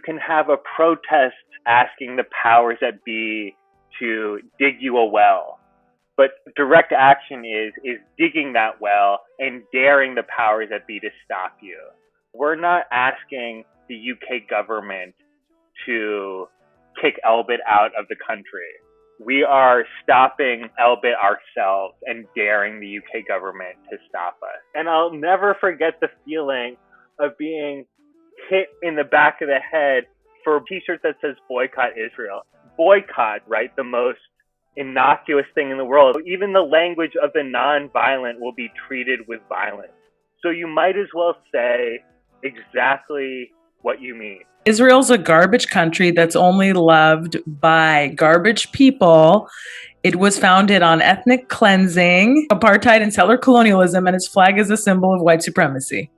can have a protest asking the powers that be to dig you a well. But direct action is digging that well and daring the powers that be to stop you. We're not asking the UK government to kick Elbit out of the country. We are stopping Elbit ourselves and daring the UK government to stop us. And I'll never forget the feeling of being hit in the back of the head for a t-shirt that says boycott Israel. Boycott, right? The most innocuous thing in the world. Even the language of the non-violent will be treated with violence. So you might as well say exactly what you mean. Israel's a garbage country that's only loved by garbage people. It was founded on ethnic cleansing, apartheid, and settler colonialism, and its flag is a symbol of white supremacy.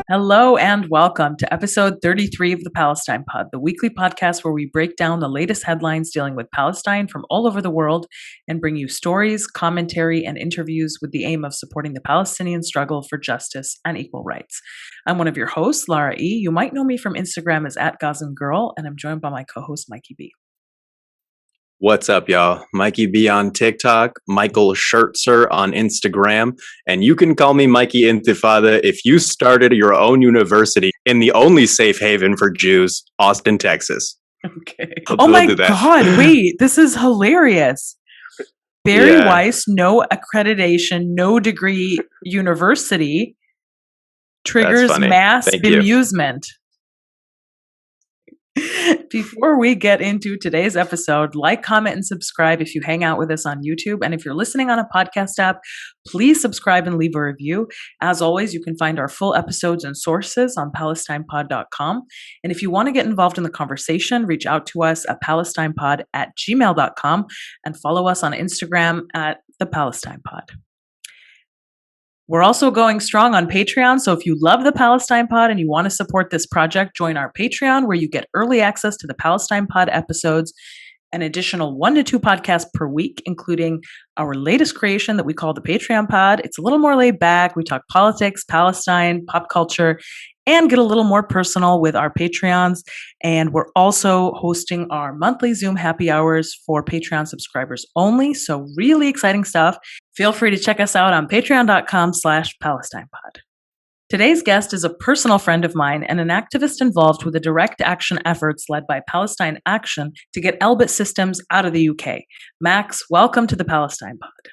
Hello and welcome to episode 33 of the Palestine Pod, the weekly podcast where we break down the latest headlines dealing with Palestine from all over the world and bring you stories, commentary, and interviews with the aim of supporting the Palestinian struggle for justice and equal rights. I'm one of your hosts, Lara E. You might know me from Instagram as @GazanGirl, and I'm joined by my co-host, Mikey B. What's up, y'all? Mikey B on TikTok, Michael Schertzer on Instagram, and you can call me Mikey Intifada if you started your own university in the only safe haven for Jews, Austin, Texas. Okay. Oh my God, wait, this is hilarious. Barry Weiss, no accreditation, no degree university, triggers mass bemusement. Before we get into today's episode, like, comment, and subscribe if you hang out with us on YouTube. And if you're listening on a podcast app, please subscribe and leave a review. As always, you can find our full episodes and sources on PalestinePod.com. And if you want to get involved in the conversation, reach out to us at PalestinePod@gmail.com and follow us on Instagram at the Palestine Pod. We're also going strong on Patreon, so if you love the Palestine Pod and you want to support this project, join our Patreon where you get early access to the Palestine Pod episodes, an additional 1 to 2 podcasts per week, including our latest creation that we call the Patreon Pod. It's a little more laid back. We talk politics, Palestine, pop culture, and get a little more personal with our Patreons. And we're also hosting our monthly Zoom happy hours for Patreon subscribers only. So really exciting stuff. Feel free to check us out on patreon.com/PalestinePod. Today's guest is a personal friend of mine and an activist involved with the direct action efforts led by Palestine Action to get Elbit Systems out of the UK. Max, welcome to the Palestine Pod.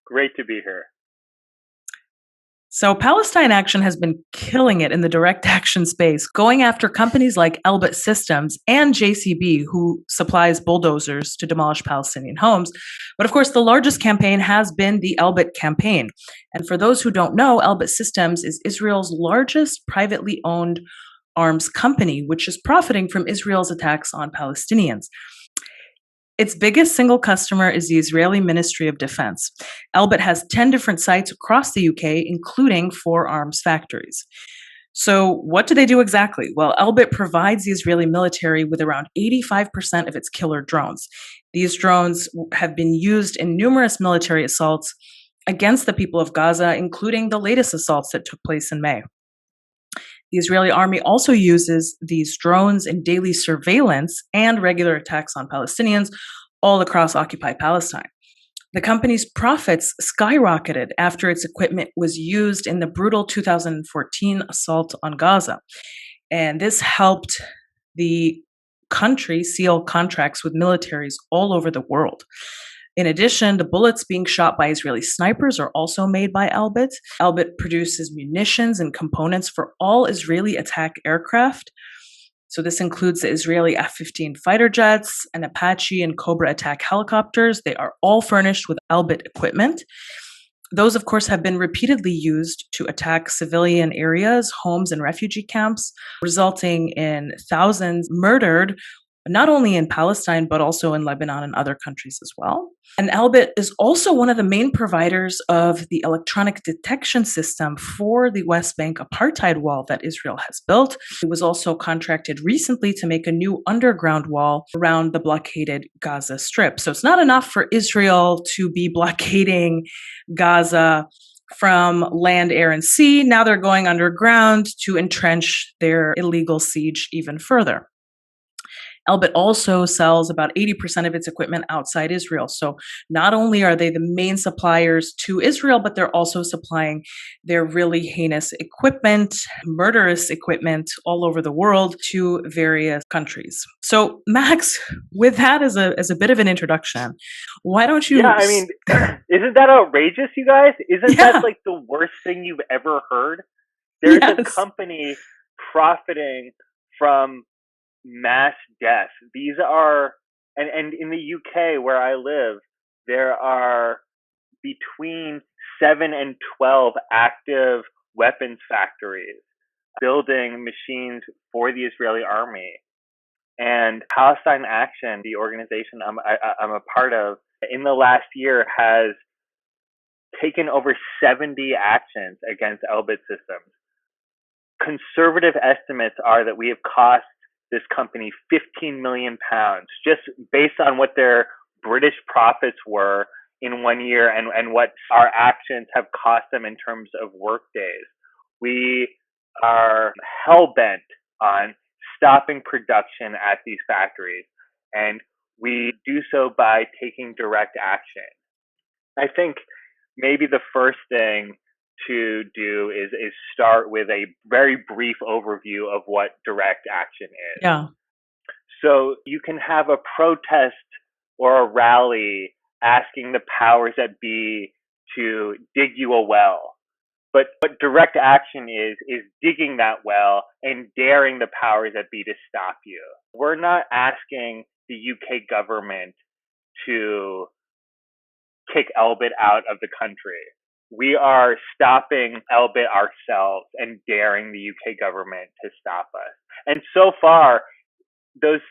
Great to be here. So Palestine Action has been killing it in the direct action space, going after companies like Elbit Systems and JCB, who supplies bulldozers to demolish Palestinian homes. But of course, the largest campaign has been the Elbit campaign. And for those who don't know, Elbit Systems is Israel's largest privately owned arms company, which is profiting from Israel's attacks on Palestinians. Its biggest single customer is the Israeli Ministry of Defense. Elbit has 10 different sites across the UK, including 4 arms factories. So what do they do exactly? Well, Elbit provides the Israeli military with around 85% of its killer drones. These drones have been used in numerous military assaults against the people of Gaza, including the latest assaults that took place in May. The Israeli army also uses these drones in daily surveillance and regular attacks on Palestinians all across occupied Palestine. The company's profits skyrocketed after its equipment was used in the brutal 2014 assault on Gaza. And this helped the country seal contracts with militaries all over the world. In addition, the bullets being shot by Israeli snipers are also made by Elbit. Elbit produces munitions and components for all Israeli attack aircraft. So this includes the Israeli F-15 fighter jets and Apache and Cobra attack helicopters. They are all furnished with Elbit equipment. Those, of course, have been repeatedly used to attack civilian areas, homes, and refugee camps, resulting in thousands murdered, not only in Palestine, but also in Lebanon and other countries as well. And Elbit is also one of the main providers of the electronic detection system for the West Bank apartheid wall that Israel has built. It was also contracted recently to make a new underground wall around the blockaded Gaza Strip. So it's not enough for Israel to be blockading Gaza from land, air, and sea. Now they're going underground to entrench their illegal siege even further. Elbit also sells about 80% of its equipment outside Israel. So not only are they the main suppliers to Israel, but they're also supplying their really heinous equipment, murderous equipment all over the world to various countries. So Max, with that as a bit of an introduction, why don't you... Yeah, I mean, isn't that outrageous, you guys? Isn't Yeah. that like the worst thing you've ever heard? There's a Yes. company profiting from mass death. These are, and in the UK where I live, there are between 7 and 12 active weapons factories building machines for the Israeli army. And Palestine Action, the organization I'm a part of, in the last year has taken over 70 actions against Elbit Systems. Conservative estimates are that we have cost this company £15 million just based on what their British profits were in 1 year and what our actions have cost them in terms of work days. We are hell-bent on stopping production at these factories, and we do so by taking direct action. I think maybe the first thing to do is start with a very brief overview of what direct action is. Yeah. So you can have a protest or a rally asking the powers that be to dig you a well. But what direct action is digging that well and daring the powers that be to stop you. We're not asking the UK government to kick Elbit out of the country. We are stopping Elbit ourselves and daring the UK government to stop us. And so far, those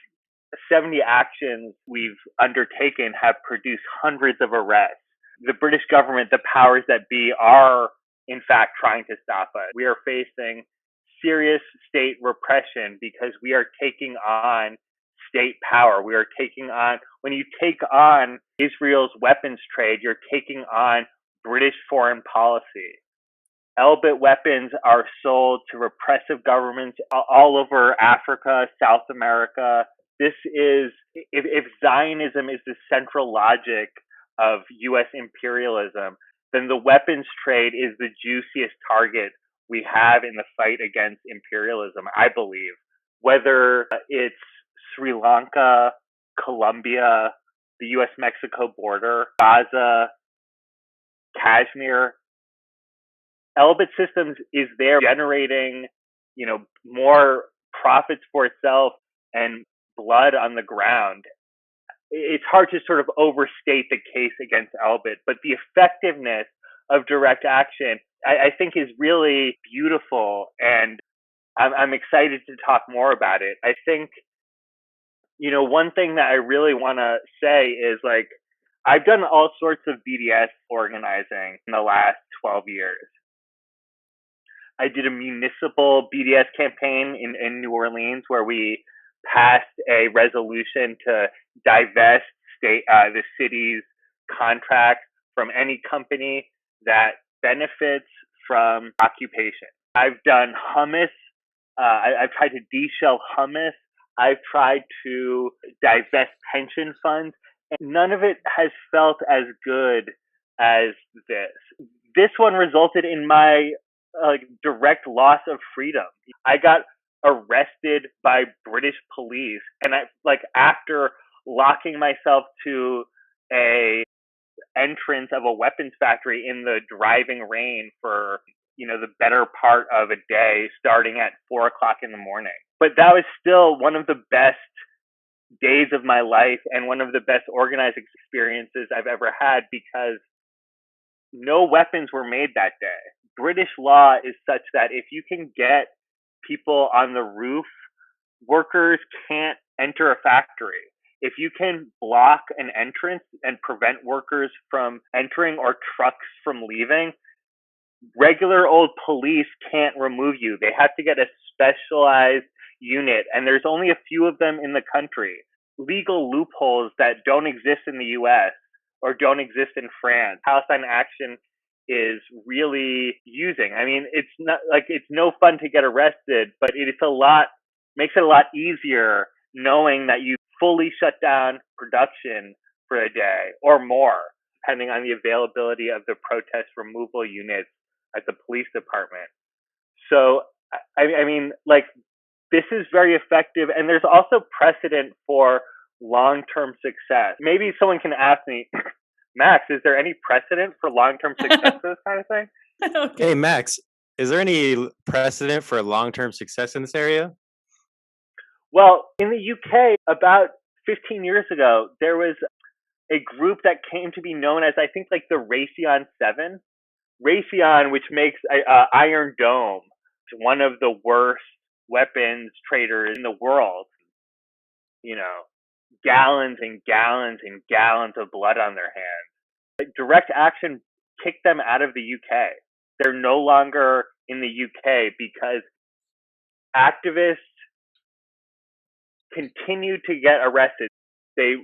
70 actions we've undertaken have produced hundreds of arrests. The British government, the powers that be, are in fact trying to stop us. We are facing serious state repression because we are taking on state power. We are taking on, when you take on Israel's weapons trade, you're taking on British foreign policy. Elbit weapons are sold to repressive governments all over Africa, South America. This is, if Zionism is the central logic of U.S. imperialism, then the weapons trade is the juiciest target we have in the fight against imperialism, I believe. Whether it's Sri Lanka, Colombia, the U.S.-Mexico border, Gaza, Kashmir, Elbit Systems is there generating, more profits for itself and blood on the ground. It's hard to sort of overstate the case against Elbit, but the effectiveness of direct action, I think, is really beautiful, and I'm excited to talk more about it. I think, one thing that I really want to say is, I've done all sorts of BDS organizing in the last 12 years. I did a municipal BDS campaign in New Orleans where we passed a resolution to divest the city's contract from any company that benefits from occupation. I've done hummus. I've tried to de-shell hummus. I've tried to divest pension funds. And none of it has felt as good as this. This one resulted in my direct loss of freedom. I got arrested by British police, and after locking myself to a entrance of a weapons factory in the driving rain for the better part of a day, starting at 4 o'clock in the morning. But that was still one of the best days of my life and one of the best organized experiences I've ever had, because no weapons were made that day. British law is such that if you can get people on the roof, workers can't enter a factory. If you can block an entrance and prevent workers from entering or trucks from leaving, regular old police can't remove you. They have to get a specialized unit, and there's only a few of them in the country. Legal loopholes that don't exist in the US or don't exist in France. Palestine Action is really using. I mean, it's not like it's no fun to get arrested, but makes it a lot easier knowing that you fully shut down production for a day or more, depending on the availability of the protest removal units at the police department. So, I mean, like, this is very effective, and there's also precedent for long-term success. Maybe someone can ask me, Max, is there any precedent for long-term success for this kind of thing? Hey, Max, is there any precedent for long-term success in this area? Well, in the UK, about 15 years ago, there was a group that came to be known as, I think, like the Raytheon 7. Raytheon, which makes Iron Dome, one of the worst weapons traders in the world. You know, gallons and gallons and gallons of blood on their hands. Direct Action kicked them out of the UK. They're no longer in the UK because activists continued to get arrested. They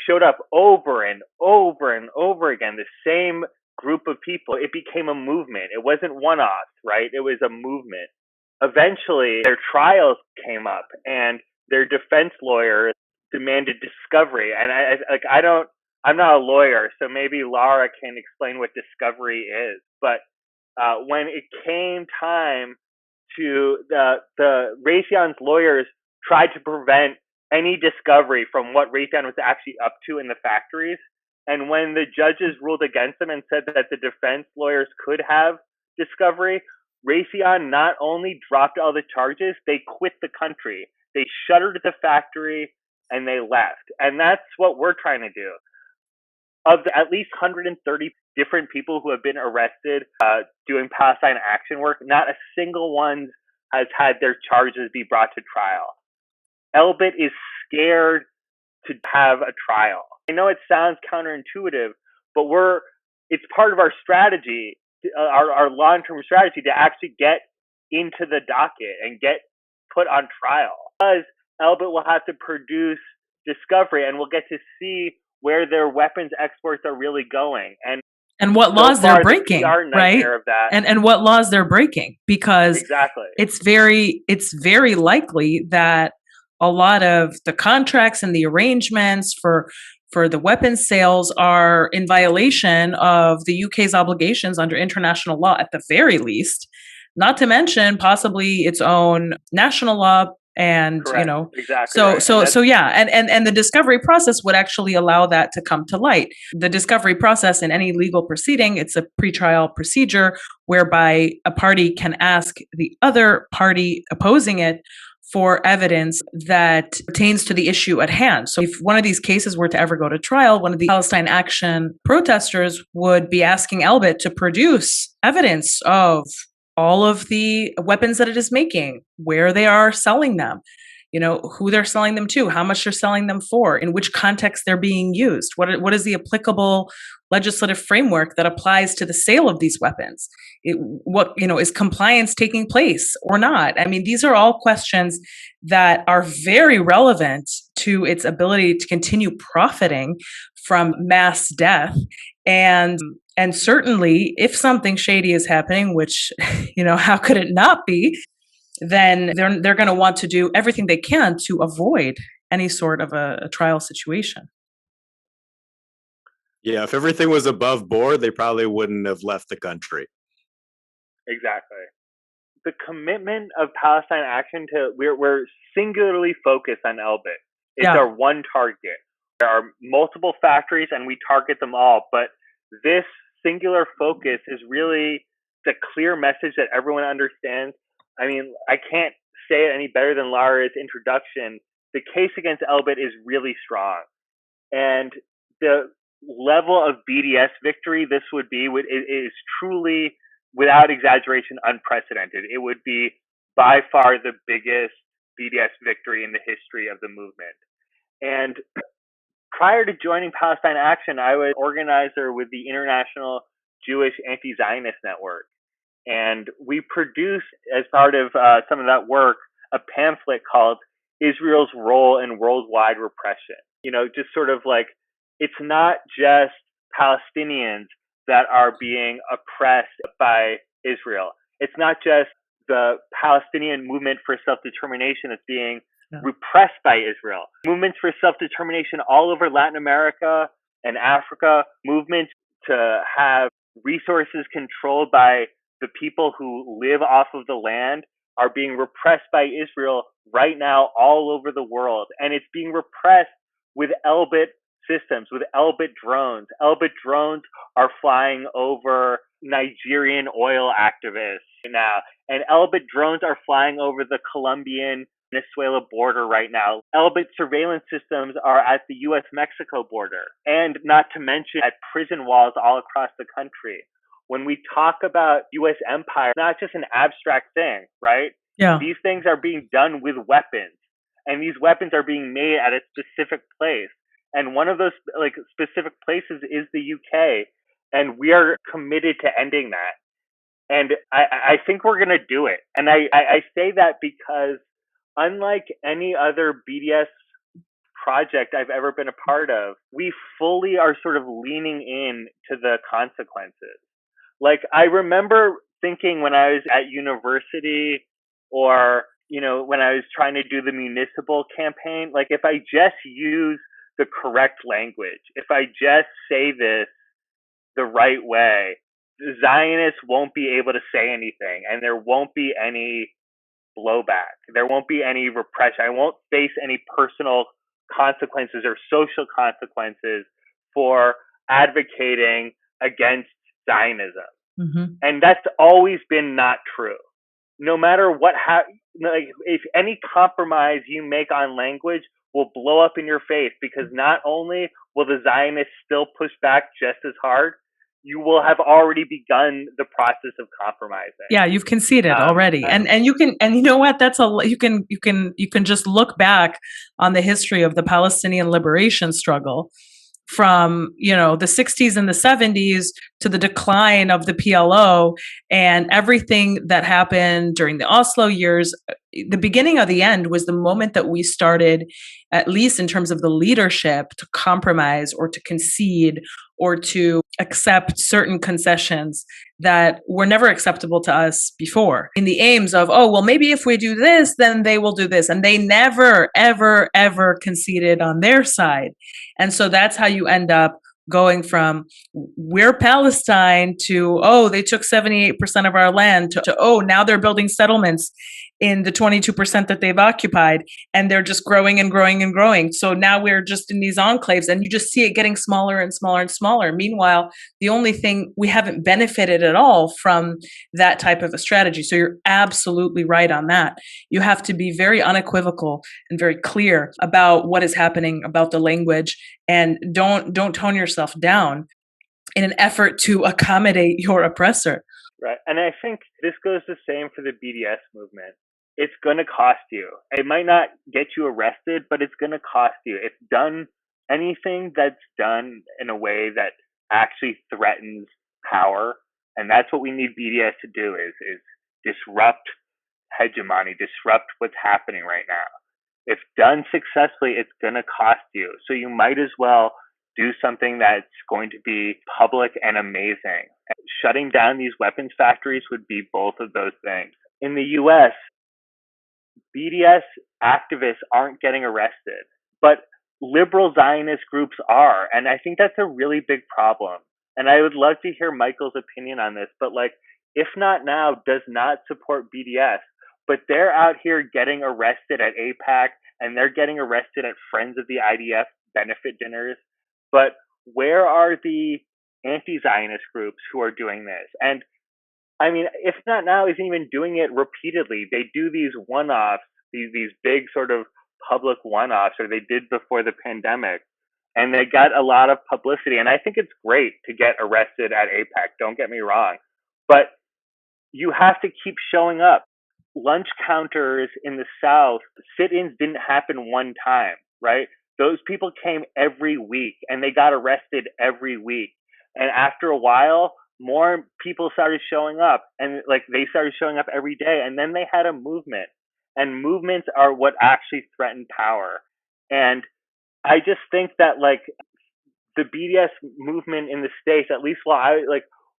showed up over and over and over again, the same group of people. It became a movement. It wasn't one-off, right? It was a movement. Eventually, their trials came up, and their defense lawyers demanded discovery. And I'm not a lawyer, so maybe Lara can explain what discovery is. But when it came time to the Raytheon's lawyers tried to prevent any discovery from what Raytheon was actually up to in the factories. And when the judges ruled against them and said that the defense lawyers could have discovery, Raytheon not only dropped all the charges, they quit the country. They shuttered the factory and they left. And that's what we're trying to do. Of the at least 130 different people who have been arrested doing Palestine Action work, not a single one has had their charges be brought to trial. Elbit is scared to have a trial. I know it sounds counterintuitive, but it's part of our strategy, our long-term strategy, to actually get into the docket and get put on trial. Because Elbit will have to produce discovery, and we'll get to see where their weapons exports are really going. And what laws they're breaking, right? And what laws they're breaking, because exactly. It's very likely that a lot of the contracts and the arrangements for the weapons sales are in violation of the UK's obligations under international law at the very least, not to mention possibly its own national law. And correct. Exactly and the discovery process would actually allow that to come to light. The discovery process in any legal proceeding, it's a pretrial procedure whereby a party can ask the other party opposing it for evidence that pertains to the issue at hand. So if one of these cases were to ever go to trial, one of the Palestine Action protesters would be asking Elbit to produce evidence of all of the weapons that it is making, where they are selling them, who they're selling them to, how much they're selling them for, in which context they're being used, what is the applicable legislative framework that applies to the sale of these weapons, is compliance taking place or not? I mean, these are all questions that are very relevant to its ability to continue profiting from mass death. And certainly, if something shady is happening, which, how could it not be, then they're going to want to do everything they can to avoid any sort of a trial situation. Yeah, if everything was above board, they probably wouldn't have left the country. Exactly. The commitment of Palestine Action we're singularly focused on Elbit. It's our one target. There are multiple factories and we target them all, but this singular focus is really the clear message that everyone understands. I mean, I can't say it any better than Lara's introduction. The case against Elbit is really strong. And the level of BDS victory this would be is truly, without exaggeration, unprecedented. It would be by far the biggest BDS victory in the history of the movement. And prior to joining Palestine Action, I was organizer with the International Jewish Anti-Zionist Network. And we produced, as part of some of that work, a pamphlet called Israel's Role in Worldwide Repression. Just sort of like, it's not just Palestinians, that are being oppressed by Israel. It's not just the Palestinian movement for self-determination that's being repressed by Israel. Movements for self-determination all over Latin America and Africa, movements to have resources controlled by the people who live off of the land are being repressed by Israel right now all over the world. And it's being repressed with Elbit Systems, with Elbit drones. Elbit drones are flying over Nigerian oil activists now. And Elbit drones are flying over the Colombian Venezuela border right now. Elbit surveillance systems are at the US-Mexico border, and not to mention at prison walls all across the country. When we talk about US empire, it's not just an abstract thing, right? Yeah. These things are being done with weapons, and these weapons are being made at a specific place. And one of those specific places is the UK, and we are committed to ending that. And I think we're going to do it. And I say that because unlike any other BDS project I've ever been a part of, we fully are sort of leaning in to the consequences. Like, I remember thinking when I was at university, or, when I was trying to do the municipal campaign, like, if I just use the correct language, if I just say this the right way, the Zionists won't be able to say anything, and there won't be any blowback. There won't be any repression. I won't face any personal consequences or social consequences for advocating against Zionism. Mm-hmm. And that's always been not true. No matter what, if any compromise you make on language will blow up in your face, because not only will the Zionists still push back just as hard, you will have already begun the process of compromising. Yeah, you've conceded already, and you can, and you know what? You can just look back on the history of the Palestinian liberation struggle from the 60s and the 70s to the decline of the PLO and everything that happened during the Oslo years. The beginning of the end was the moment that we started, at least in terms of the leadership, to compromise or to concede or to accept certain concessions that were never acceptable to us before, in the aims of, maybe if we do this, then they will do this. And they never, ever, ever conceded on their side. And so that's how you end up going from we're Palestine to, they took 78% of our land to now they're building settlements in the 22% that they've occupied, and they're just growing and growing and growing. So now we're just in these enclaves, and you just see it getting smaller and smaller and smaller. Meanwhile, the only thing, we haven't benefited at all from that type of a strategy. So you're absolutely right on that. You have to be very unequivocal and very clear about what is happening, about the language, and don't tone yourself down in an effort to accommodate your oppressor. Right. And I think this goes the same for the BDS movement. It's going to cost you. It might not get you arrested, but it's going to cost you. It's done, anything that's done in a way that actually threatens power. And that's what we need BDS to do is disrupt hegemony, disrupt what's happening right now. If done successfully, it's going to cost you. So you might as well do something that's going to be public and amazing. Shutting down these weapons factories would be both of those things. In the US, BDS activists aren't getting arrested, but liberal Zionist groups are. And I think that's a really big problem. And I would love to hear Michael's opinion on this, but if not now, does not support BDS, but they're out here getting arrested at AIPAC, and they're getting arrested at Friends of the IDF benefit dinners. But where are the anti-Zionist groups who are doing this? And I mean, if not now, isn't even doing it repeatedly. They do these one-offs, these big sort of public one-offs, or they did before the pandemic, and they got a lot of publicity. And I think it's great to get arrested at AIPAC, don't get me wrong, but you have to keep showing up. Lunch counters in the South, sit-ins didn't happen one time, right? Those people came every week, and they got arrested every week. And after a while, more people started showing up, and they started showing up every day. And then they had a movement, and movements are what actually threaten power. And I just think that the BDS movement in the States, at least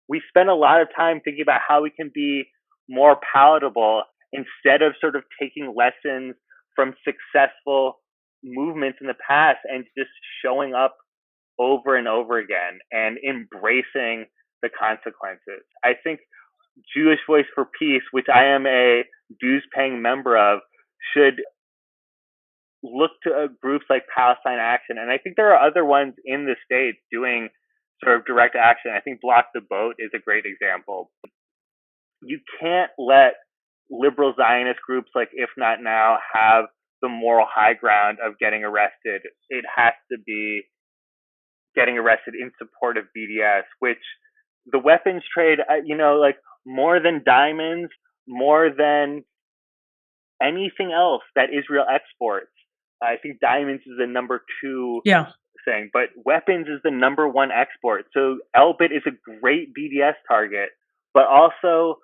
we spend a lot of time thinking about how we can be more palatable instead of sort of taking lessons from successful movements in the past and just showing up over and over again and embracing the consequences. I think Jewish Voice for Peace, which I am a dues-paying member of, should look to groups like Palestine Action. And I think there are other ones in the States doing sort of direct action. I think Block the Boat is a great example. You can't let liberal Zionist groups like If Not Now have the moral high ground of getting arrested. It has to be getting arrested in support of BDS, which the weapons trade, like more than diamonds, more than anything else that Israel exports. I think diamonds is the number 2 thing, but weapons is the number 1 export. So Elbit is a great BDS target, but also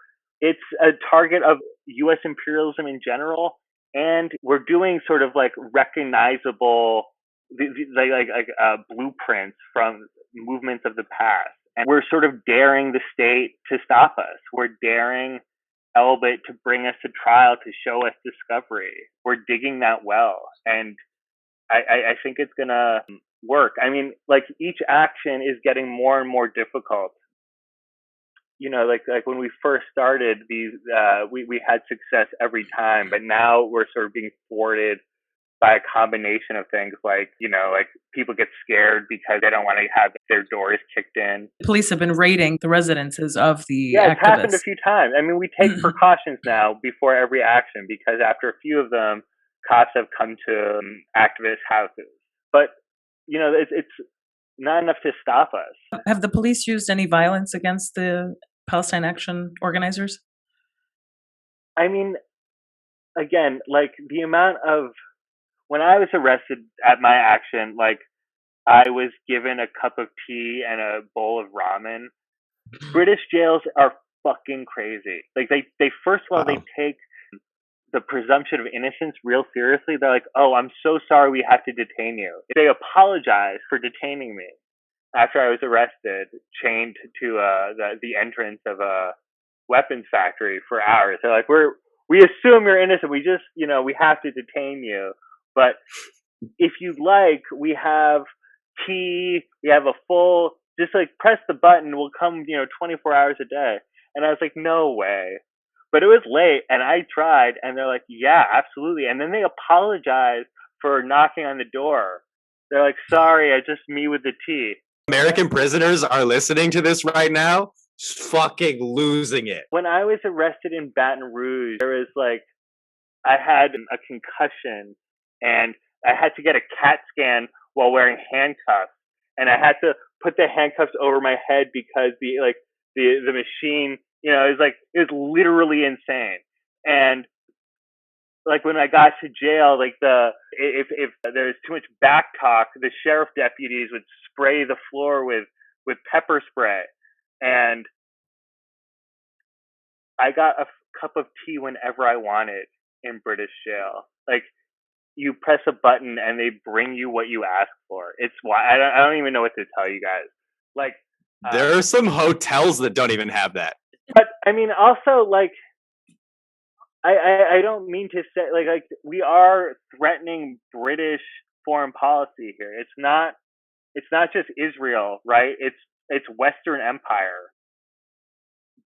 it's a target of U.S. imperialism in general. And we're doing sort of like recognizable blueprints from movements of the past. And we're sort of daring the state to stop us. We're daring Elbit to bring us to trial, to show us discovery. We're digging that well. And I think it's going to work. I mean, like each action is getting more and more difficult. Like when we first started these, we had success every time, but now we're sort of being thwarted by a combination of things like people get scared because they don't want to have their doors kicked in. Police have been raiding the residences of the activists. It's happened a few times. I mean, we take precautions now before every action because after a few of them, cops have come to activist houses. But, it's not enough to stop us. Have the police used any violence against the Palestine Action organizers? I mean, again, like the amount of, when I was arrested at my action, like I was given a cup of tea and a bowl of ramen. British jails are fucking crazy. Like they first of all, they take the presumption of innocence real seriously. They're like, oh, I'm so sorry we have to detain you. They apologize for detaining me after I was arrested, chained to the entrance of a weapons factory for hours. They're like, we assume you're innocent. We just, we have to detain you. But if you'd like, we have tea, we have a full, just like press the button, we'll come, 24 hours a day. And I was like, no way. But it was late and I tried and they're like, yeah, absolutely. And then they apologize for knocking on the door. They're like, sorry, I just me with the tea. American prisoners are listening to this right now, fucking losing it. When I was arrested in Baton Rouge, there was like, I had a concussion and I had to get a CAT scan while wearing handcuffs. And I had to put the handcuffs over my head because the machine, it was literally insane. And like when I got to jail, like if there's too much back talk, the sheriff deputies would spray the floor with pepper spray. And I got a cup of tea whenever I wanted in British jail. Like you press a button and they bring you what you ask for. It's why I don't even know what to tell you guys. Like there are some hotels that don't even have that. But I mean, also like I don't mean to say like we are threatening British foreign policy here. It's not just Israel, right? It's Western Empire.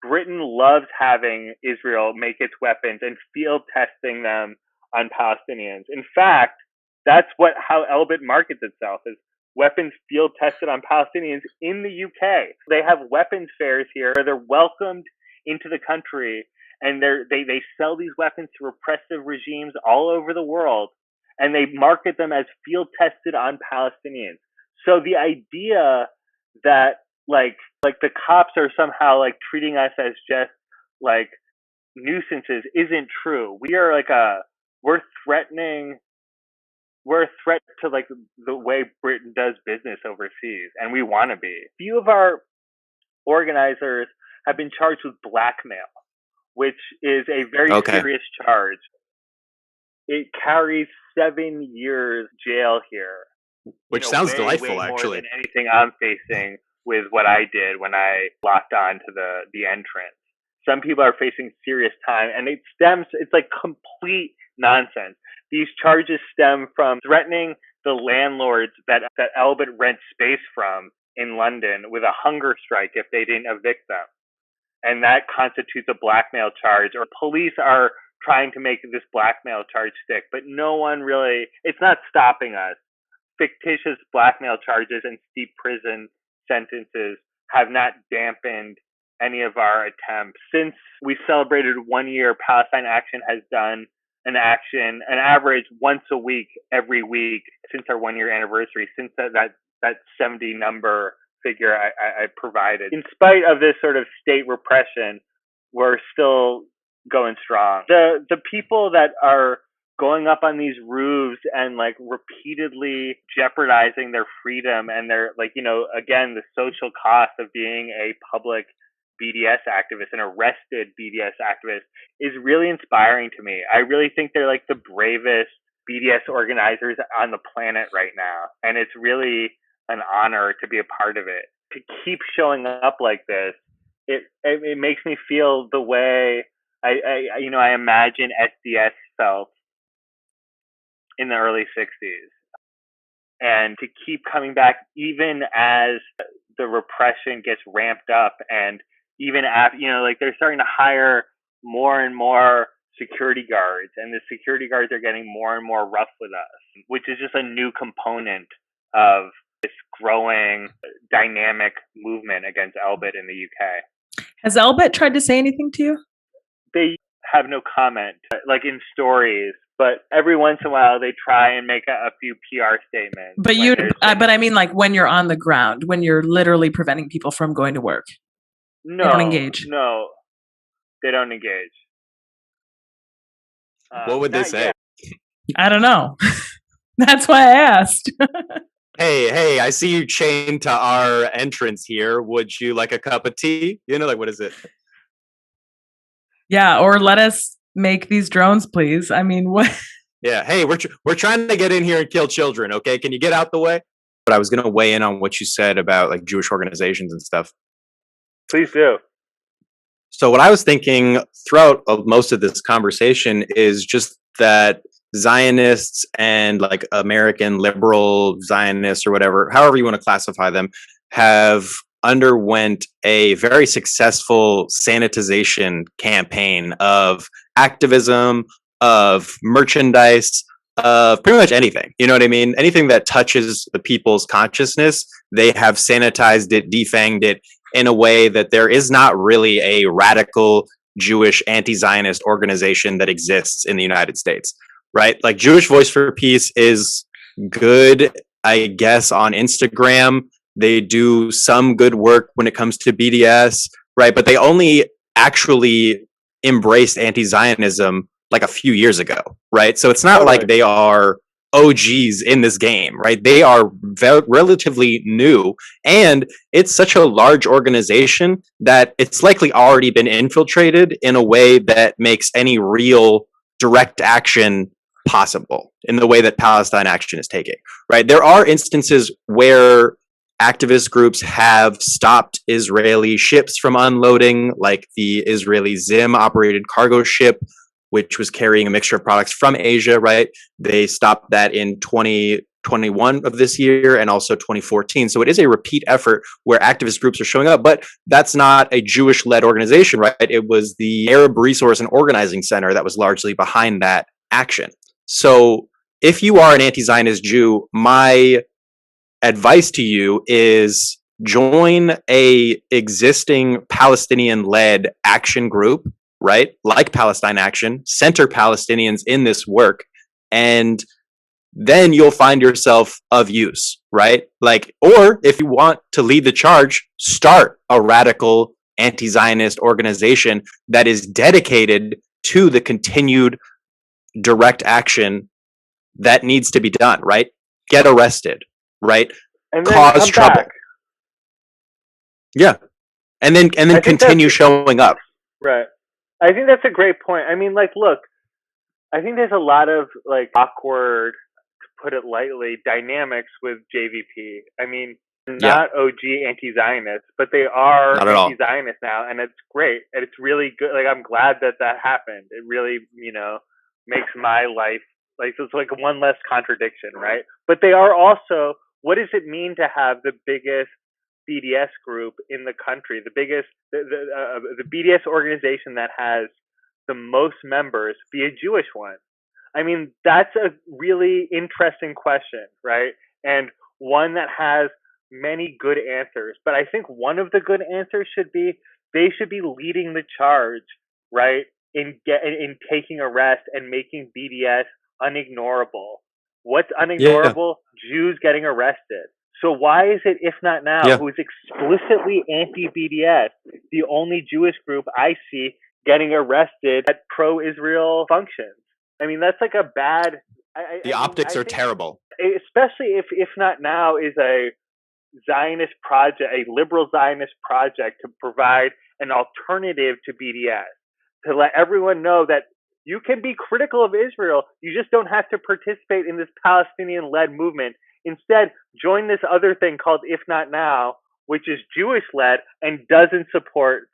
Britain loves having Israel make its weapons and field testing them on Palestinians. In fact, that's how Elbit markets itself, is weapons field tested on Palestinians in the UK. They have weapons fairs here where they're welcomed into the country and they sell these weapons to repressive regimes all over the world and they market them as field tested on Palestinians. So the idea that like the cops are somehow like treating us as just like nuisances isn't true. We are we're a threat to like the way Britain does business overseas, and we want to be. A few of our organizers have been charged with blackmail, which is a very serious charge. It carries 7 years jail here. Which sounds way delightful, more actually. than anything I'm facing with what I did when I locked on to the entrance. Some people are facing serious time, and it's like complete nonsense. These charges stem from threatening the landlords that Elbit rents space from in London with a hunger strike if they didn't evict them. And that constitutes a blackmail charge, or police are trying to make this blackmail charge stick, but no one really, it's not stopping us. Fictitious blackmail charges and steep prison sentences have not dampened any of our attempts. Since we celebrated 1 year, Palestine Action has done an average once a week, every week, since our 1 year anniversary, since that 70 number figure I provided. In spite of this sort of state repression, we're still going strong. The people that are going up on these roofs and like repeatedly jeopardizing their freedom and their, like, again, the social cost of being a public BDS activist, an arrested BDS activist, is really inspiring to me. I really think they're like the bravest BDS organizers on the planet right now. And it's really an honor to be a part of it. To keep showing up like this, it makes me feel the way I imagine SDS felt in the early 60s. And to keep coming back even as the repression gets ramped up, and even after, like, they're starting to hire more and more security guards, and the security guards are getting more and more rough with us, which is just a new component of this growing dynamic movement against Elbit in the UK. Has Elbit tried to say anything to you? They have no comment, like in stories, but every once in a while they try and make a few PR statements. But I mean, like, when you're on the ground, when you're literally preventing people from going to work. No, they don't engage. No, they don't engage. What would they say? Yet. I don't know. That's why I asked. Hey, I see you chained to our entrance here. Would you like a cup of tea? Like, what is it? Yeah, or let us make these drones, please. I mean, what? Yeah, hey, we're trying to get in here and kill children, okay? Can you get out the way? But I was going to weigh in on what you said about, like, Jewish organizations and stuff. Please do. So what I was thinking throughout most of this conversation is just that Zionists and, like, American liberal Zionists or whatever, however you want to classify them, have underwent a very successful sanitization campaign of activism, of merchandise, of pretty much anything. You know what I mean? Anything that touches the people's consciousness, they have sanitized it, defanged it in a way that there is not really a radical Jewish anti-Zionist organization that exists in the United States, right? Like, Jewish Voice for Peace is good, I guess, on Instagram. They do some good work when it comes to BDS, right? But they only actually embraced anti-Zionism like a few years ago, right? So it's not like they are OGs in this game, right? They are relatively new, and it's such a large organization that it's likely already been infiltrated in a way that makes any real direct action possible in the way that Palestine Action is taking, right? There are instances where activist groups have stopped Israeli ships from unloading, like the Israeli Zim operated cargo ship, which was carrying a mixture of products from Asia, right? They stopped that in 2021 of this year and also 2014. So it is a repeat effort where activist groups are showing up, but that's not a Jewish-led organization, right? It was the Arab Resource and Organizing Center that was largely behind that action. So if you are an anti-Zionist Jew, my advice to you is join a existing Palestinian-led action group, right? Like Palestine Action, center Palestinians in this work, and then you'll find yourself of use, right? Like, or if you want to lead the charge, start a radical anti-Zionist organization that is dedicated to the continued direct action that needs to be done, right? Get arrested, right? And then cause trouble. Back. Yeah. And then continue showing up. Right. I think that's a great point. I mean, like, look, I think there's a lot of, like, awkward put it lightly, dynamics with JVP. I mean, they're Yeah. not OG anti-Zionists, but they are Not at all. anti-Zionist now, and it's great. And it's really good. Like, I'm glad that happened. It really, makes my life, like, it's like one less contradiction, right? But they are also, what does it mean to have the biggest BDS group in the country, the biggest, the BDS organization that has the most members be a Jewish one? I mean, that's a really interesting question, right? And one that has many good answers. But I think one of the good answers should be they should be leading the charge, right, in taking arrest and making BDS unignorable. What's unignorable? Yeah. Jews getting arrested. So why is it, if not now, who is explicitly anti-BDS, the only Jewish group I see getting arrested at pro-Israel functions? I mean, that's like a bad... The optics are terrible. Especially if not now is a Zionist project, a liberal Zionist project to provide an alternative to BDS, to let everyone know that you can be critical of Israel, you just don't have to participate in this Palestinian-led movement. Instead, join this other thing called If Not Now, which is Jewish-led and doesn't support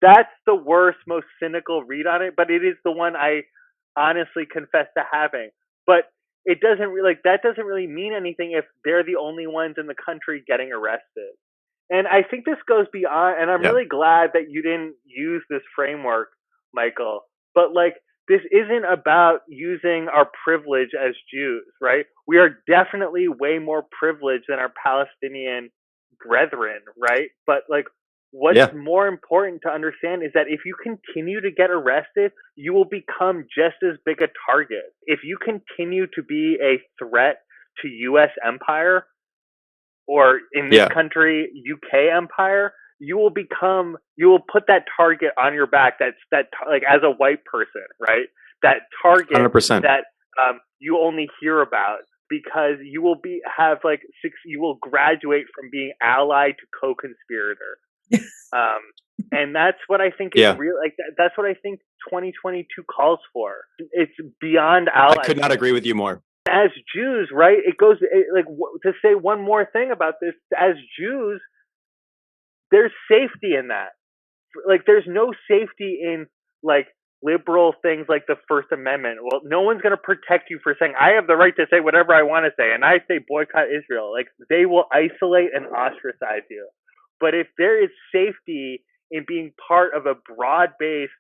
that's the worst, most cynical read on it, but it is the one I honestly confess to having. But it doesn't really, that doesn't really mean anything if they're the only ones in the country getting arrested. And I think this goes beyond, and I'm really glad that you didn't use this framework, Michael, but this isn't about using our privilege as Jews, right? We are definitely way more privileged than our Palestinian brethren, right? But what's more important to understand is that if you continue to get arrested, you will become just as big a target. If you continue to be a threat to U.S. empire, or in this country, UK empire, you will put that target on your back. As a white person, right? That target 100%. That you only hear about, because you will you will graduate from being ally to co-conspirator. And that's what I think is real. That's what I think 2022 calls for. It's beyond allies. I could not agree with you more. As Jews, right? To say one more thing about this, as Jews, there's safety in that. There's no safety in liberal things like the First Amendment. Well, no one's going to protect you for saying, I have the right to say whatever I want to say, and I say boycott Israel. They will isolate and ostracize you. But if there is safety in being part of a broad-based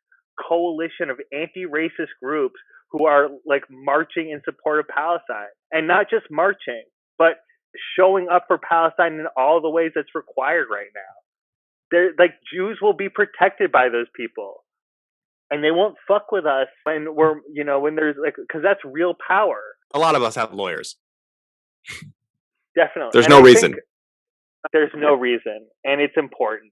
coalition of anti-racist groups who are marching in support of Palestine, and not just marching, but showing up for Palestine in all the ways that's required right now, Jews will be protected by those people, and they won't fuck with us when when there's because that's real power. A lot of us have lawyers. Definitely. There's no reason. There's no reason, and it's important.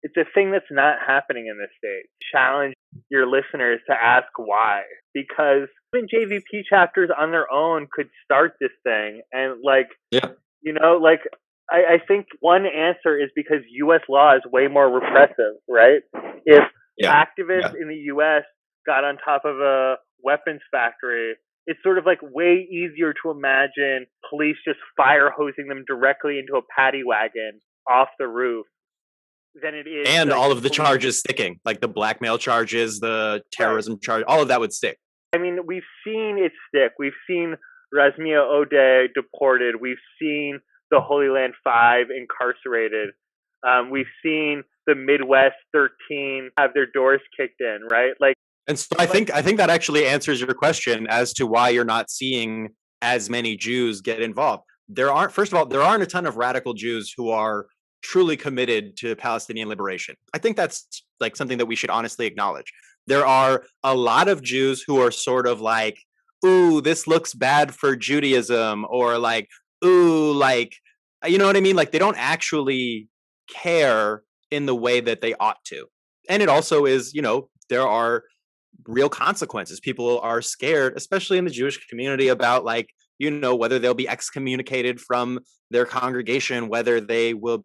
It's a thing that's not happening in this state. Challenge your listeners to ask why, because even JVP chapters on their own could start this thing, and I think one answer is because U.S. law is way more repressive, right? If activists in the U.S. got on top of a weapons factory, it's sort of way easier to imagine police just fire hosing them directly into a paddy wagon off the roof than it is. And all of the charges sticking, the blackmail charges, the terrorism charge, all of that would stick. I mean, we've seen it stick. We've seen Razmia Odeh deported. We've seen the Holy Land 5 incarcerated. We've seen the Midwest 13 have their doors kicked in, right? And so I think that actually answers your question as to why you're not seeing as many Jews get involved. First of all, there aren't a ton of radical Jews who are truly committed to Palestinian liberation. I think that's something that we should honestly acknowledge. There are a lot of Jews who are sort of ooh, this looks bad for Judaism, or ooh, you know what I mean? They don't actually care in the way that they ought to. And it also is, there are real consequences. People are scared, especially in the Jewish community, about whether they'll be excommunicated from their congregation, whether they will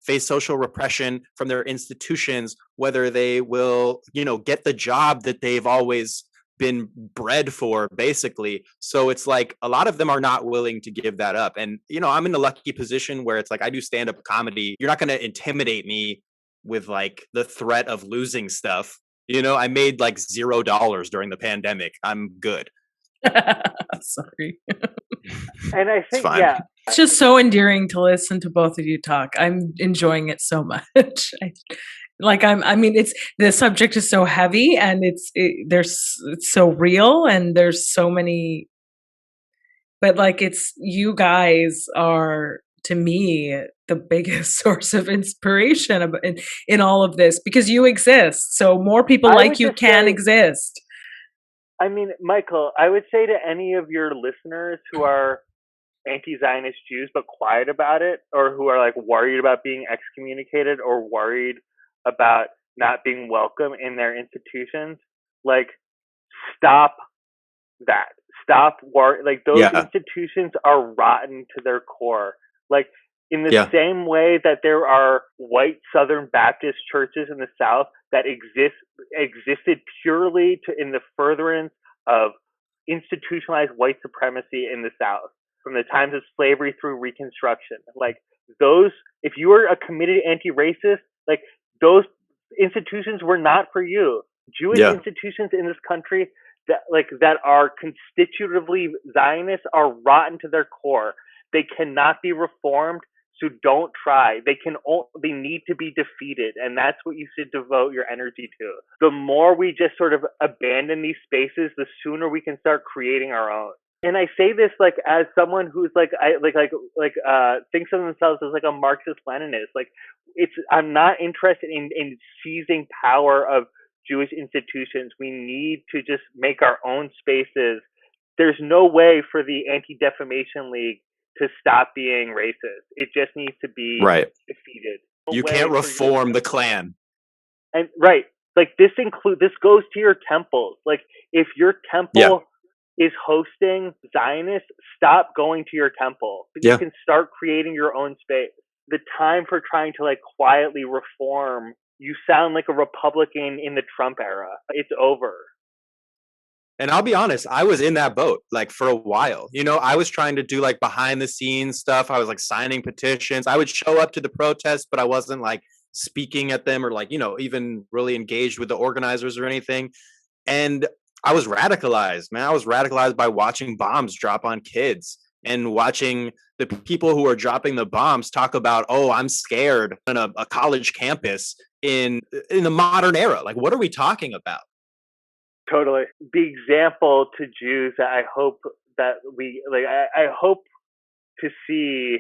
face social repression from their institutions, whether they will, get the job that they've always been bred for, basically. So it's like a lot of them are not willing to give that up. And, you know, I'm in the lucky position where it's like I do stand up comedy. You're not going to intimidate me with like the threat of losing stuff. You know, I made like $0 during the pandemic. I'm good. Sorry. And I It's think, fine. yeah, It's just so endearing to listen to both of you talk. I'm enjoying it so much. I mean, it's the subject is so heavy and it's so real and there's so many, but like it's you guys are to me the biggest source of inspiration in all of this because you exist. So more people I like would you just can say, exist. I mean, Michael, I would say to any of your listeners who are anti-Zionist Jews but quiet about it, or who are like worried about being excommunicated or worried about not being welcome in their institutions, like stop that. Stop worry. Like those Yeah. institutions are rotten to their core. Like in the Yeah. same way that there are white Southern Baptist churches in the South that existed purely in the furtherance of institutionalized white supremacy in the South from the times of slavery through Reconstruction. Like those, if you were a committed anti-racist, like those institutions were not for you. Jewish Yeah. institutions in this country that are constitutively Zionist are rotten to their core. They cannot be reformed, so don't try. They need to be defeated, and that's what you should devote your energy to. The more we just sort of abandon these spaces, the sooner we can start creating our own. And I say this like as someone who's thinks of themselves as like a Marxist Leninist. Like I'm not interested in seizing power of Jewish institutions. We need to just make our own spaces. There's no way for the Anti-Defamation League to stop being racist. It just needs to be defeated. No You way can't for reform the Klan. And right, like this goes to your temples. Like if your temple is hosting Zionists, stop going to your temple. You can start creating your own space. The time for trying to like quietly reform, you sound like a Republican in the Trump era. It's over. And I'll be honest, I was in that boat like for a while. You know, I was trying to do like behind the scenes stuff. I was like signing petitions. I would show up to the protests, but I wasn't like speaking at them or like, you know, even really engaged with the organizers or anything. And I was radicalized, man. I was radicalized by watching bombs drop on kids and watching the people who are dropping the bombs talk about, oh, I'm scared on a college campus in the modern era. Like, what are we talking about? Totally. The example to Jews that I hope that I hope to see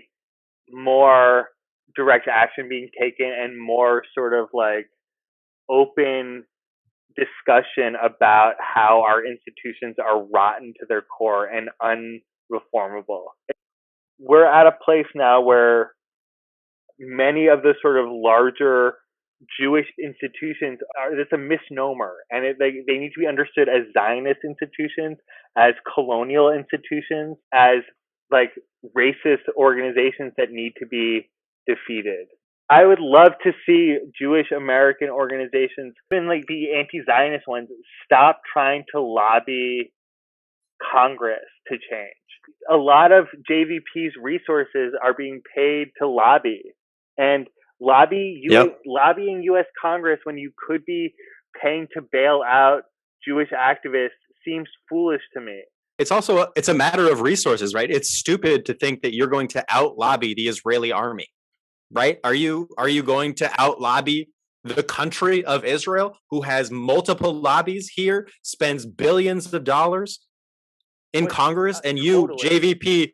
more direct action being taken and more sort of like open discussion about how our institutions are rotten to their core and unreformable. We're at a place now where many of the sort of larger Jewish institutions it's a misnomer, and they need to be understood as Zionist institutions, as colonial institutions, as like racist organizations that need to be defeated. I would love to see Jewish American organizations, even like the anti-Zionist ones, stop trying to lobby Congress to change. A lot of JVP's resources are being paid to lobby, and lobbying U.S. Congress when you could be paying to bail out Jewish activists seems foolish to me. It's also it's a matter of resources, right? It's stupid to think that you're going to out lobby the Israeli army, right? Are you going to out lobby the country of Israel, who has multiple lobbies here, spends billions of dollars in Congress, and you, JVP,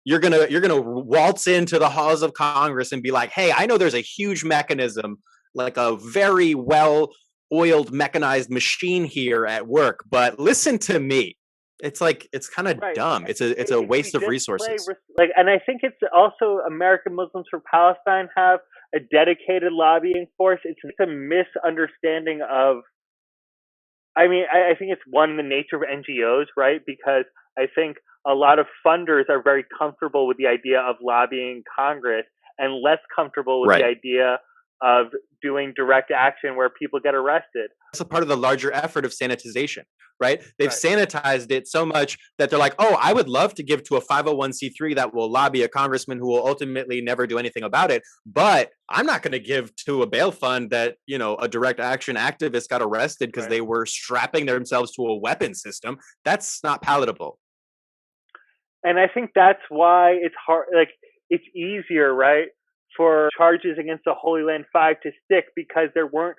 you're gonna waltz into the halls of Congress and be like, hey, I know there's a huge mechanism, like a very well-oiled mechanized machine here at work, but listen to me. It's like it's kind of dumb. It's a waste of resources. And I think it's also American Muslims for Palestine have a dedicated lobbying force. It's a misunderstanding of. I mean, I think it's the nature of NGOs, right? Because I think a lot of funders are very comfortable with the idea of lobbying Congress and less comfortable with the idea of doing direct action where people get arrested. It's a part of the larger effort of sanitization, right? They've Right. sanitized it so much that they're like, oh, I would love to give to a 501c3 that will lobby a congressman who will ultimately never do anything about it. But I'm not going to give to a bail fund that, you know, a direct action activist got arrested because they were strapping themselves to a weapon system. That's not palatable. And I think that's why it's hard, like, it's easier, right, for charges against the Holy Land Five to stick because there weren't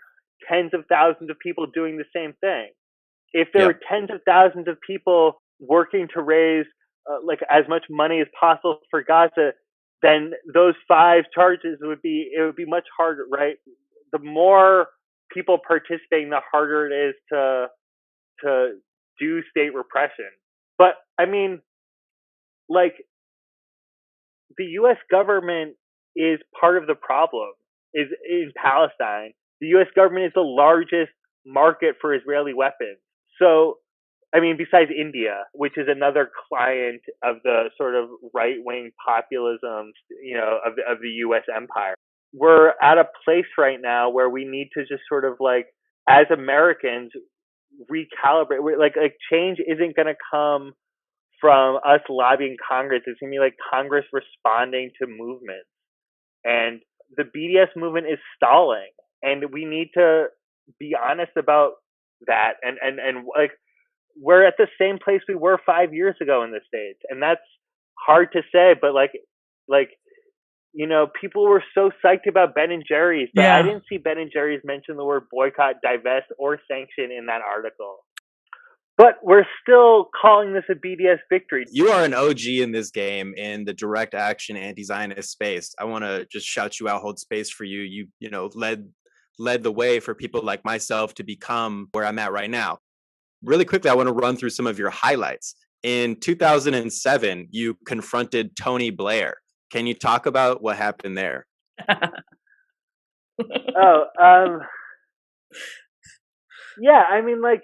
tens of thousands of people doing the same thing. If there were tens of thousands of people working to raise like as much money as possible for Gaza, then those 5 charges would be much harder, right? The more people participating, the harder it is to do state repression. But I mean, like, the U.S. government is part of the problem. Is in Palestine, the U.S. government is the largest market for Israeli weapons. So, I mean, besides India, which is another client of the sort of right-wing populism, you know, of the U.S. empire, we're at a place right now where we need to just sort of, like, as Americans, recalibrate. Like change isn't going to come from us lobbying Congress. It's going to be like Congress responding to movements. And the BDS movement is stalling. And we need to be honest about that. And like, we're at the same place we were 5 years ago in the States. And that's hard to say, but like, you know, people were so psyched about Ben and Jerry's, but I didn't see Ben and Jerry's mention the word boycott, divest, or sanction in that article. But we're still calling this a BDS victory. You are an OG in this game in the direct action anti-Zionist space. I want to just shout you out, hold space for you. You know, led the way for people like myself to become where I'm at right now. Really quickly, I want to run through some of your highlights. In 2007, you confronted Tony Blair. Can you talk about what happened there? Yeah, I mean, like,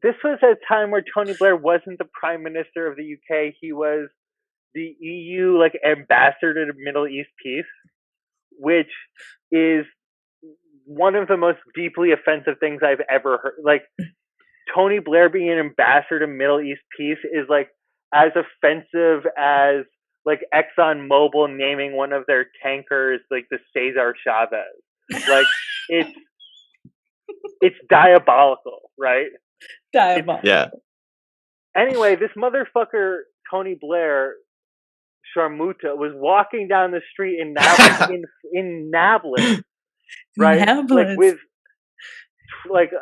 this was a time where Tony Blair wasn't the Prime Minister of the UK. He was the EU, like, ambassador to Middle East peace, which is one of the most deeply offensive things I've ever heard. Like, Tony Blair being an ambassador to Middle East peace is, like, as offensive as, like, ExxonMobil naming one of their tankers, like, the Cesar Chavez. Like, it's diabolical, right? Diabolical. Yeah. Anyway, this motherfucker, Tony Blair, Sharmuta, was walking down the street in Nablus, in Nablus, right? Nablus. Like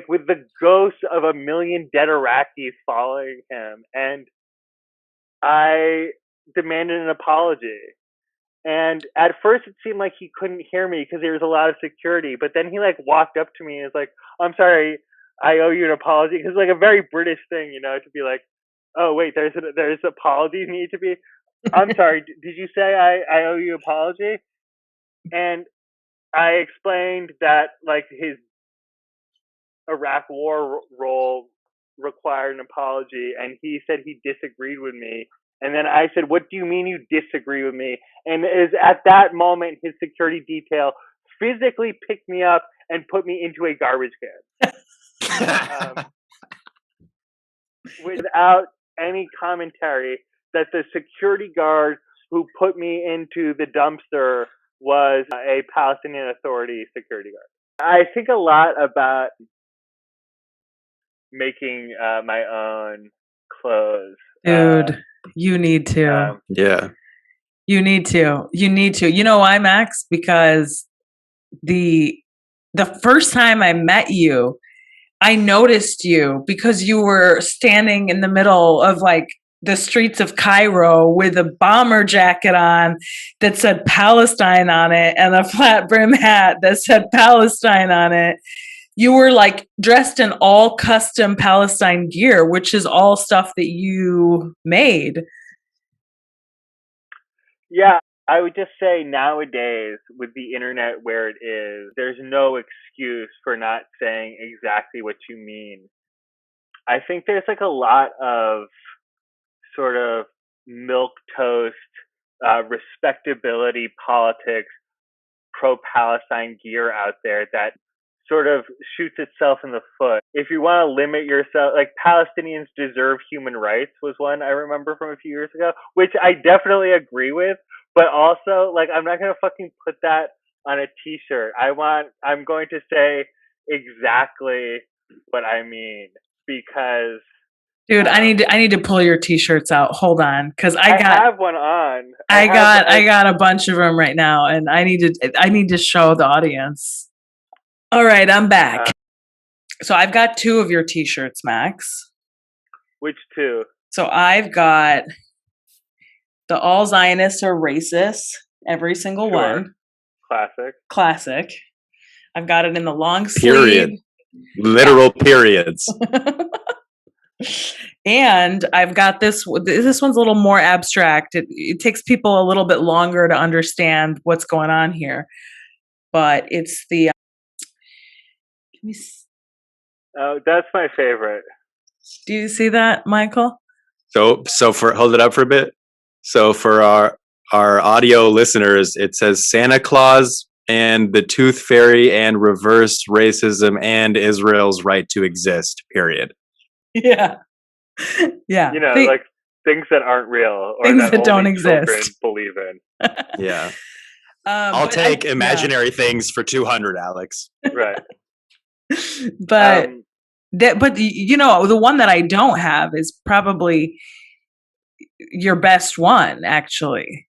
with the ghost of a million dead Iraqis following him, and I demanded an apology. And at first it seemed like he couldn't hear me because there was a lot of security. But then he, like, walked up to me and was like, "I'm sorry, I owe you an apology." Because, like, a very British thing, you know, to be like, "Oh wait, there's apologies need to be." I'm sorry, did you say I owe you an apology? And I explained that, like, his Iraq war role required an apology, and he said he disagreed with me. And then I said, "What do you mean you disagree with me?" And it is at that moment his security detail physically picked me up and put me into a garbage can. Without any commentary that the security guard who put me into the dumpster was a Palestinian Authority security guard. I think a lot about making my own clothes. Dude, you need to. Yeah. You need to. You know why, Max? Because the first time I met you, I noticed you because you were standing in the middle of, like, the streets of Cairo with a bomber jacket on that said Palestine on it and a flat brim hat that said Palestine on it. You were, like, dressed in all custom Palestine gear, which is all stuff that you made. Yeah, I would just say nowadays, with the internet where it is, there's no excuse for not saying exactly what you mean. I think there's, like, a lot of sort of milquetoast respectability politics pro-Palestine gear out there that sort of shoots itself in the foot. If you want to limit yourself, like Palestinians deserve human rights was one I remember from a few years ago, which I definitely agree with, but also like I'm not going to fucking put that on a t-shirt. I'm going to say exactly what I mean because dude, I need to pull your t-shirts out. Hold on, because I have one on. I got a bunch of them right now, and I need to show the audience. All right, I'm back. So I've got 2 of your t-shirts, Max. Which 2? So I've got the all Zionists are racist, every single one. Classic. I've got it in the long sleeve. Period. Literal periods. And I've got this one's a little more abstract. It takes people a little bit longer to understand what's going on here. But it's the oh, that's my favorite. Do you see that, Michael? So hold it up for a bit. So for our audio listeners, it says Santa Claus and the Tooth Fairy and reverse racism and Israel's right to exist, period. Yeah. Yeah. You know, like things that aren't real or things that don't only exist. Believe in. Yeah. I'll take imaginary things for 200, Alex. Right. But you know, the one that I don't have is probably your best one, actually.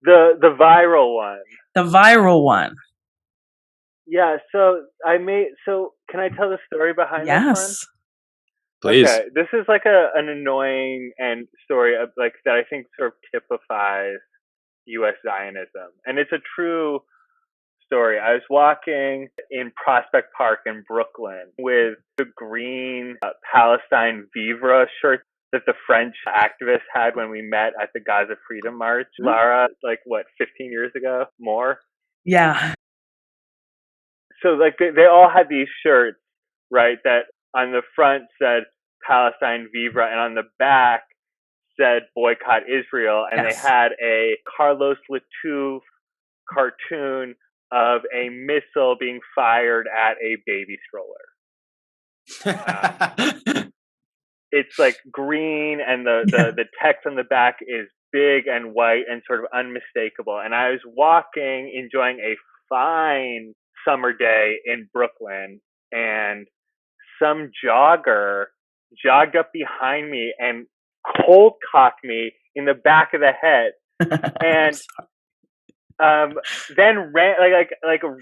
The viral one. The viral one. Yeah, so can I tell the story behind this one? Yes. Please. Okay, this is like an annoying story of like that I think sort of typifies U.S. Zionism, and it's a true story. I was walking in Prospect Park in Brooklyn with the green Palestine Vivre shirt that the French activists had when we met at the Gaza Freedom March. Lara, 15 years ago? More? Yeah. So like they all had these shirts, right, that on the front said Palestine Vivre and on the back said boycott Israel, and yes. They had a Carlos Latouf cartoon of a missile being fired at a baby stroller. It's like green, and the text on the back is big and white and sort of unmistakable. And I was walking, enjoying a fine summer day in Brooklyn, and some jogger jogged up behind me and cold cocked me in the back of the head, and then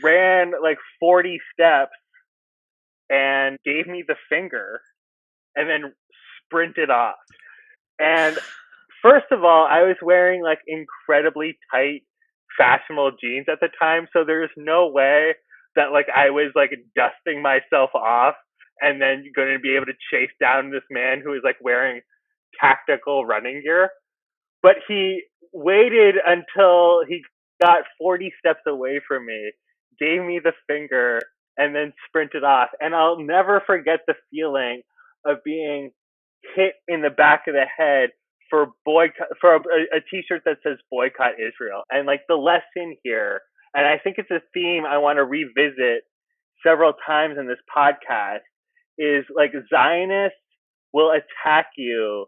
ran 40 steps and gave me the finger, and then sprinted off. And first of all, I was wearing like incredibly tight, fashionable jeans at the time, so there's no way that like I was like dusting myself off and then going to be able to chase down this man who was like wearing tactical running gear. But he waited until he got 40 steps away from me, gave me the finger, and then sprinted off. And I'll never forget the feeling of being hit in the back of the head for a t-shirt that says boycott Israel. And like the lesson here, and I think it's a theme I want to revisit several times in this podcast, is like Zionists will attack you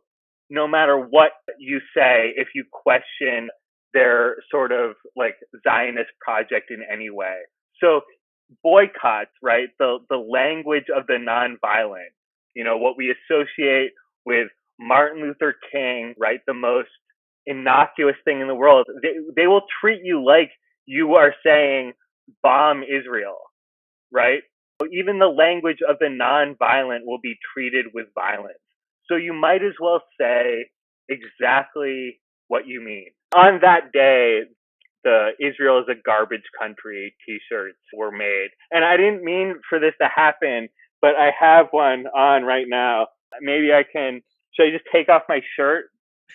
no matter what you say if you question their sort of like Zionist project in any way. So boycotts, right? The language of the nonviolent, you know, what we associate with Martin Luther King, right? The most innocuous thing in the world. They will treat you like you are saying bomb Israel, right? So even the language of the nonviolent will be treated with violence. So you might as well say exactly what you mean. On that day, the Israel is a garbage country t-shirts were made. And I didn't mean for this to happen, but I have one on right now. Maybe should I just take off my shirt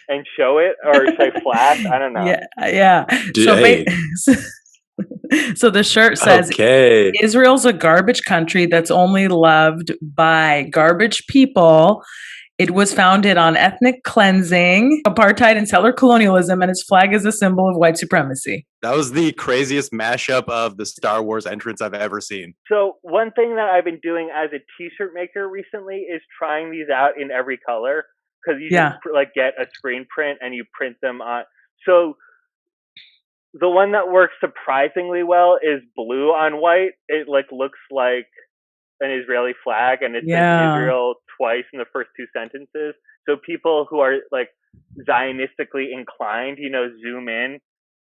and show it, or should I flash? I don't know. Yeah. So the shirt says, okay, Israel's a garbage country that's only loved by garbage people It was founded on ethnic cleansing, apartheid, and settler colonialism, and its flag is a symbol of white supremacy. That was the craziest mashup of the Star Wars entrance I've ever seen. So one thing that I've been doing as a t-shirt maker recently is trying these out in every color, because you just like get a screen print and you print them on. So the one that works surprisingly well is blue on white. It like looks like an Israeli flag, and it's in Israel twice in the first two sentences. So people who are like Zionistically inclined, zoom in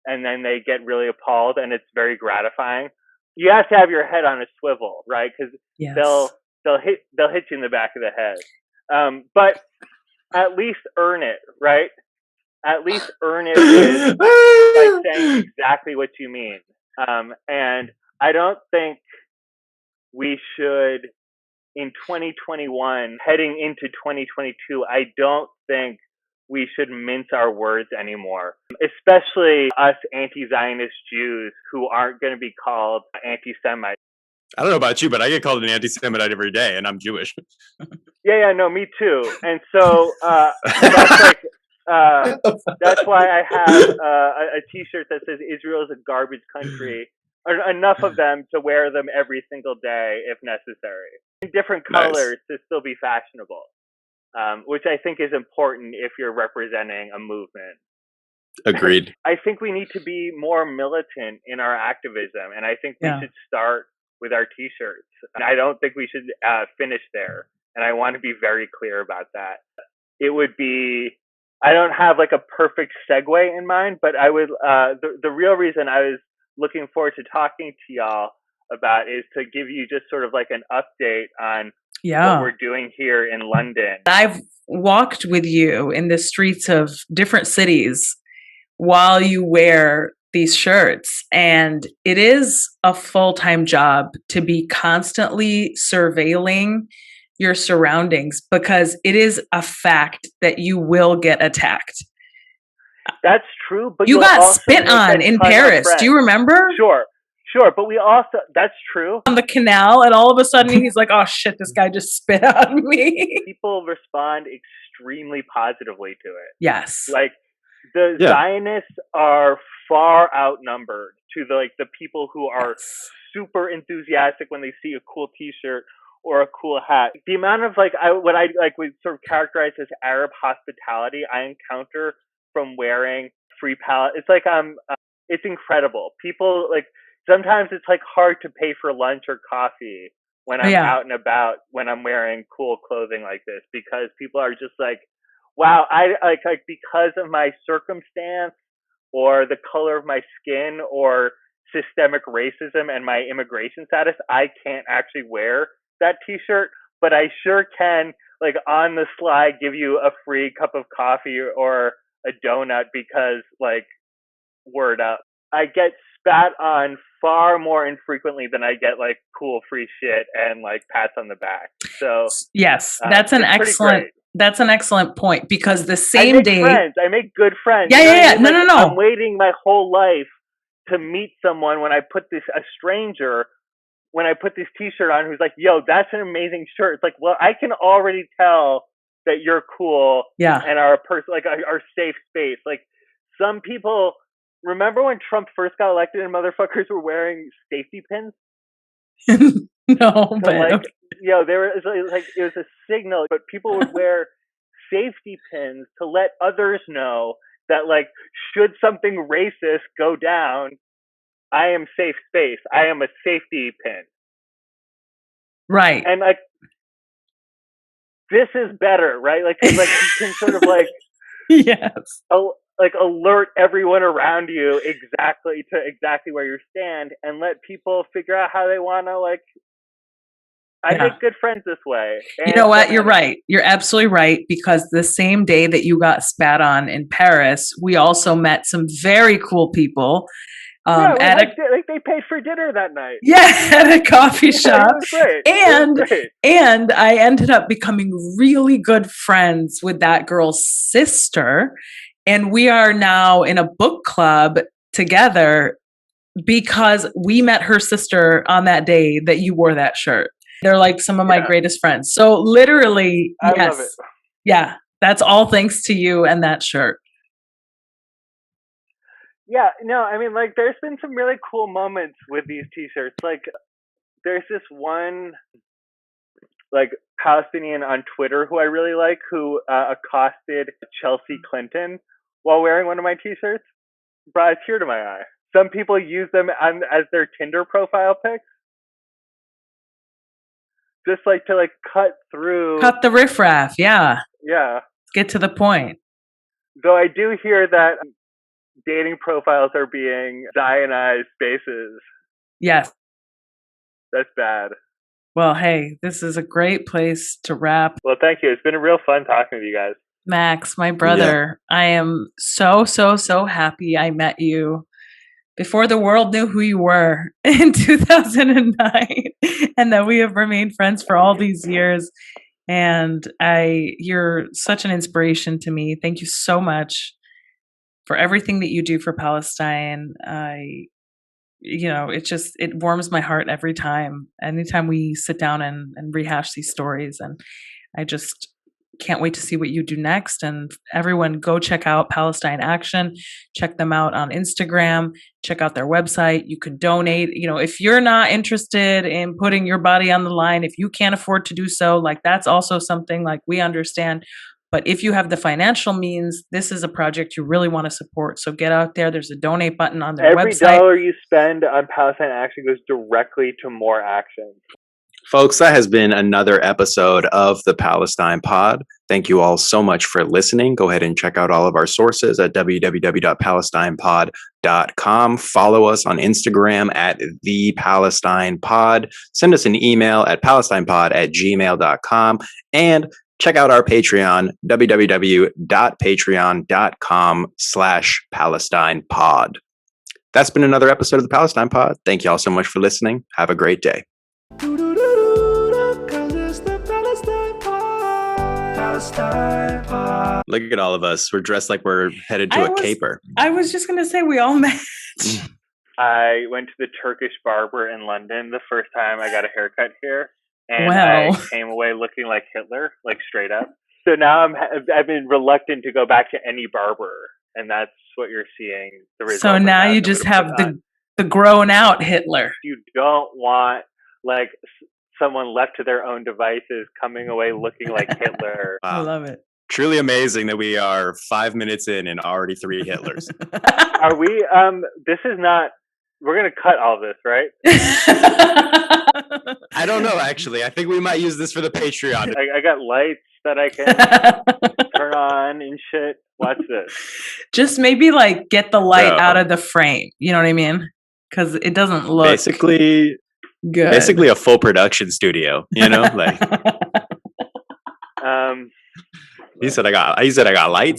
and then they get really appalled, and it's very gratifying. You have to have your head on a swivel, right? Because they'll hit you in the back of the head. But at least earn it, right? At least earn it with like saying exactly what you mean. And I don't think we should, in 2021, heading into 2022, I don't think we should mince our words anymore, especially us anti-Zionist Jews who aren't going to be called anti-Semites. I don't know about you, but I get called an anti-Semite every day, and I'm Jewish. No, me too. And so that's like, that's why I have a T-shirt that says "Israel is a garbage country." Enough of them to wear them every single day if necessary, in different colors to still be fashionable, which I think is important if you're representing a movement. Agreed. I think we need to be more militant in our activism, and I think we should start with our T-shirts. And I don't think we should finish there, and I want to be very clear about that. It would be, I don't have like a perfect segue in mind, but I would, the real reason I was looking forward to talking to y'all about is to give you just sort of like an update on what we're doing here in London. I've walked with you in the streets of different cities while you wear these shirts, and it is a full-time job to be constantly surveilling your surroundings, because it is a fact that you will get attacked. That's true, but you got spit on in Paris. Do you remember? Sure. But we also, that's true. On the canal, and all of a sudden he's like, oh shit, this guy just spit on me. People respond extremely positively to it. Yes. Like, the Zionists are far outnumbered to the people who are super enthusiastic when they see a cool T-shirt or a cool hat. The amount of what I would sort of characterize as Arab hospitality I encounter from wearing free palette, it's like it's incredible. People sometimes it's hard to pay for lunch or coffee when I'm out and about when I'm wearing cool clothing like this, because people are just like, wow, I because of my circumstance or the color of my skin or systemic racism and my immigration status, I can't actually wear that T-shirt, but I sure can on the slide give you a free cup of coffee or a donut because word up. I get spat on far more infrequently than I get cool free shit and pats on the back. So yes, that's an excellent point, because the same day I make good friends. Yeah. No. I'm waiting my whole life to meet someone when I put this T-shirt on who's like, yo, that's an amazing shirt. It's like, well, I can already tell that you're cool and are a person, our safe space. Some people, remember when Trump first got elected and motherfuckers were wearing safety pins? No, but there was it was a signal, but people would wear safety pins to let others know that should something racist go down, I am safe space. I am a safety pin. Right. And this is better, right? You can sort of yes. Alert everyone around you exactly where you stand, and let people figure out how they want to I make good friends this way. You know what? You're right. You're absolutely right, because the same day that you got spat on in Paris, we also met some very cool people. They paid for dinner that night. Yeah, at a coffee shop. It was great. And I ended up becoming really good friends with that girl's sister. And we are now in a book club together because we met her sister on that day that you wore that shirt. They're some of my greatest friends. So literally, I love it. Yeah, that's all thanks to you and that shirt. Yeah, no, I mean, like, there's been some really cool moments with these t-shirts. Like, there's this one, like, Palestinian on Twitter who I really like, who accosted Chelsea Clinton while wearing one of my t-shirts. Brought a tear to my eye. Some people use them as their Tinder profile pics. Just like to like cut the riffraff, yeah. Yeah. Get to the point. Though I do hear that dating profiles are being Zionized spaces. Yes. That's bad. Well, hey, this is a great place to wrap. Well, thank you. It's been a real fun talking with you guys. Max, my brother, I am so happy I met you before the world knew who you were in 2009 and that we have remained friends for all these years. And you're such an inspiration to me. Thank you so much for everything that you do for Palestine. It warms my heart every time. Anytime we sit down and rehash these stories, and I just can't wait to see what you do next. And everyone, go check out Palestine Action. Check them out on Instagram. Check out their website. You can donate. If you're not interested in putting your body on the line, if you can't afford to do so, like, that's also something, like, we understand. But if you have the financial means, this is a project you really want to support. So get out there. There's a donate button on their website. Every dollar you spend on Palestine Action goes directly to more action. Folks, that has been another episode of the Palestine Pod. Thank you all so much for listening. Go ahead and check out all of our sources at www.palestinepod.com. Follow us on Instagram at @thepalestinepod. Send us an email at palestinepod@gmail.com. And check out our Patreon, www.patreon.com/PalestinePod. That's been another episode of the Palestine Pod. Thank you all so much for listening. Have a great day. Look at all of us. We're dressed like we're headed to a caper. I was just going to say we all match. I went to the Turkish barber in London the first time I got a haircut here. And Wow. I came away looking like Hitler, like straight up. So now I've been reluctant to go back to any barber. And that's what you're seeing. The result So now you just have the grown out Hitler. You don't want like someone left to their own devices coming away looking like Hitler. Wow. I love it. Truly amazing that we are 5 minutes in and already 3 Hitlers. Are we? This is not. We're gonna cut all this, right? I don't know. Actually, I think we might use this for the Patreon. I got lights that I can turn on and shit. Watch this. Just maybe like get the light out of the frame. You know what I mean? Because it doesn't look basically good. Basically, a full production studio. You know, like. He said I got lights.